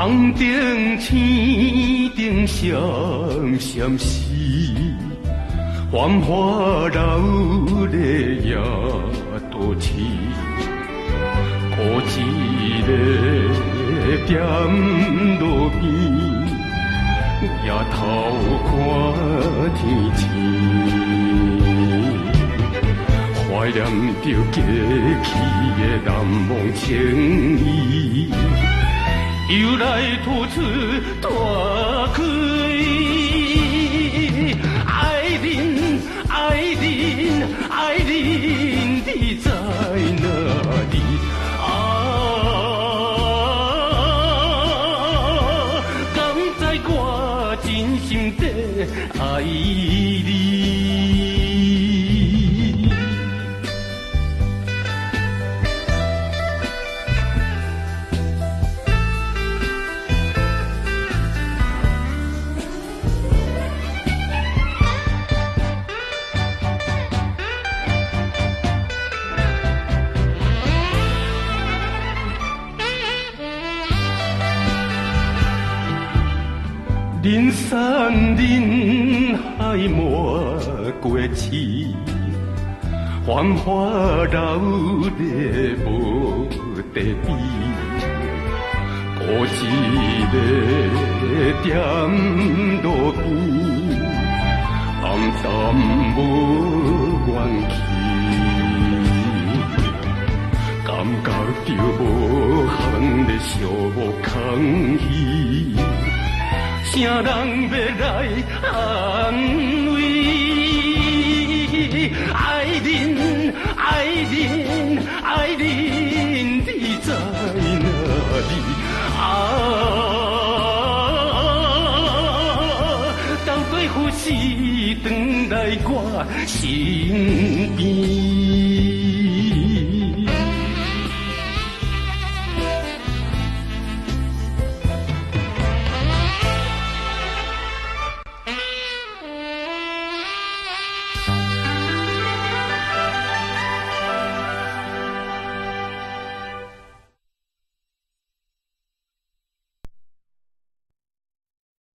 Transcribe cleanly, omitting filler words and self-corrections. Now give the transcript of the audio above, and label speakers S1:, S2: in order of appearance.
S1: 红灯青灯闪闪时，繁华闹热夜都市，孤一个踮路边，抬头看天星。怀念着过去的难忘情谊，又来吐出大开。爱人，爱人，爱人，你在哪里？敢知我真心地爱你？人山人海满过市，繁华闹热无地比，孤一个踮路边，暗淡无元气，感觉着无限的寂寞空虚。啥人要来安慰？爱人，爱人，爱人，你在哪里？当作浮世，回来我身边。